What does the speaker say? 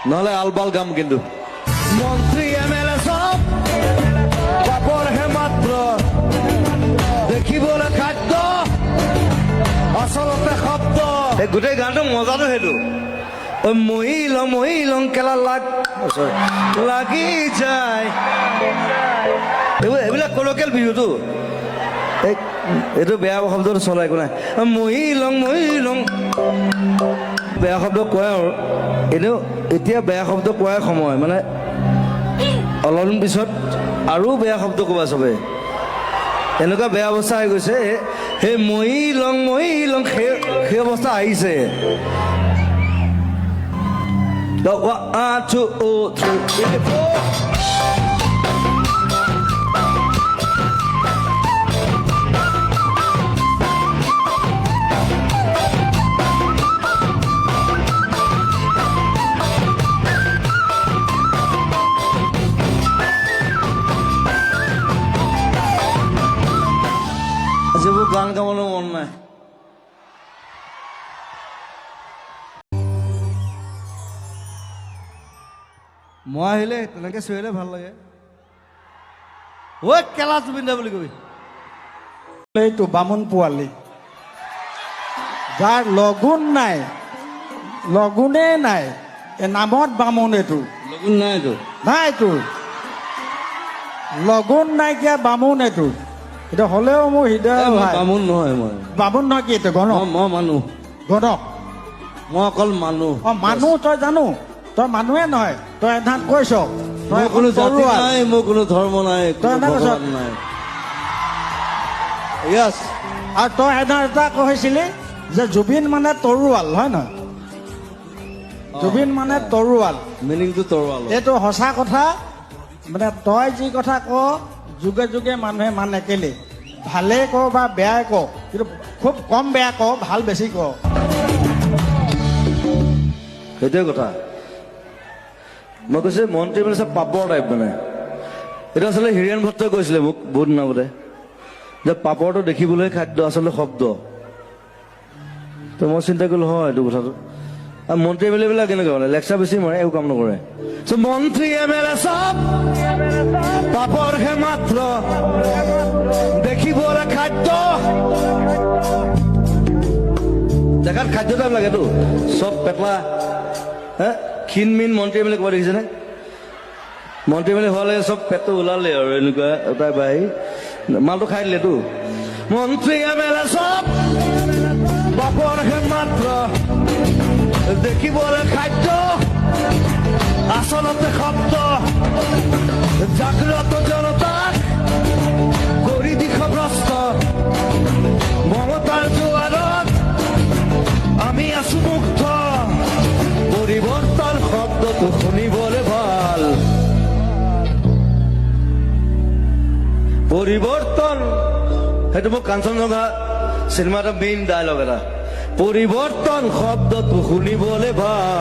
নহলে আলবাল গাম কিন্তু মন্ত্রী এমএলএ সব পাপর হে মাত্র দেখিবলে খাদ্য আচলতে শব্দ এই গোটেই গানটো মজাটো সেইটো মহিলং কেলা লাগি যায় এইবিলাক কলকেল বিহুটো এইটো বেয়া শব্দটো চলাই একো নাই মহিলং বেয়া শব্দ কয় আৰু এনেও এতিয়া বেয়া শব্দ কোৱাৰ সময় মানে অলপদিন পিছত আৰু বেয়া শব্দ ক'বা চবে এনেকুৱা বেয়া অৱস্থা হৈ গৈছে সেই মহিলং সেই অৱস্থা আহিছে 1 2 3 4 যিবোৰ গান গাবলৈ মন নাই মই আহিলে তেনেকে চিঞৰিলে ভাল লাগে ঐ কেলা জুবিন দা বুলি কবি এইটো বামুণ পোৱালি যাৰ লগুণেই নাই এই নামত বামুণ এইটো লগুণ নাই এইটো নাইতো লগুণ নাইকিয়া বামুণ এইটো এতিয়া হ'লেও মোৰ হৃদয় ভাই বামুণ নহয় মই বামুণ নহয় কি এইটো গণক মই মানুহ গণক মই অকল মানুহ মানুহ তই জানো তই মানুহে নহয় তই এধাত কৈছ মোৰ কোনো জাতি নাই মোৰ কোনো ধৰ্ম নাই তই এনে কৈছ নাই য়েছ আৰু তই এধাত এটা কৈছিলি যে জুবিন মানে তৰোৱাল হয় নহয় জুবিন মানে তৰোৱাল মিনিংটো তৰোৱাল এইটো সঁচা কথা মানে তই যি কথা ক যুগে যুগে মানুহে মানে কেলে ভালে ক বা বেয়াই ক কিন্তু খুব কম বেয়া ক ভাল বেছি ক সেইটোৱে কথা মই কৈছো মন্ত্ৰী মানে চব পাপৰ টাইপ মানে এইটো আচলতে হিৰেণ ভট্টই কৈছিলে মোক বহুত দিন আগতে যে পাপৰটো দেখিবলৈ খাদ্য আচলতে শব্দ তো মই চিন্তা কৰিলো হয় এইটো কথাটো আৰু মন্ত্ৰী এম এল এ বিলাক কেনেকুৱা মানে লেকচাৰ বেছি মাৰে একো কাম নকৰে মন্ত্ৰী এম এল এ চব পাপৰ হে মাত্ৰ দেখিবলৈ খাদ্য দেখাত খাদ্য টাইপ লাগেতো চব পেটলা হে ক্ষীণমিন মন্ত্ৰী এম এল এ ক'ব দেখিছেনে মন্ত্ৰী এম এল এ হোৱালে চব পেটটো ওলালে আৰু এনেকুৱা এটা বাঢ়ি মালটো খাই দিলেতো মন্ত্ৰী এম এল এ চব পাপৰ হে মাত্ৰ দেখিবলৈ খাদ্য আচলতে শব্দ জাগ্ৰত জনতাক কৰি দিশভ্ৰষ্ট মমতাৰ জোৱাৰত আমি আছো মুক্ত পৰিৱৰ্তন শব্দটো শুনিবলৈ ভাল পৰিৱৰ্তন সেইটো মোক কাঞ্চনজংঘা চিনেমা এটা মেইন ডায়লগ এটা পৰিৱৰ্তন শব্দটো শুনিবলৈ ভাল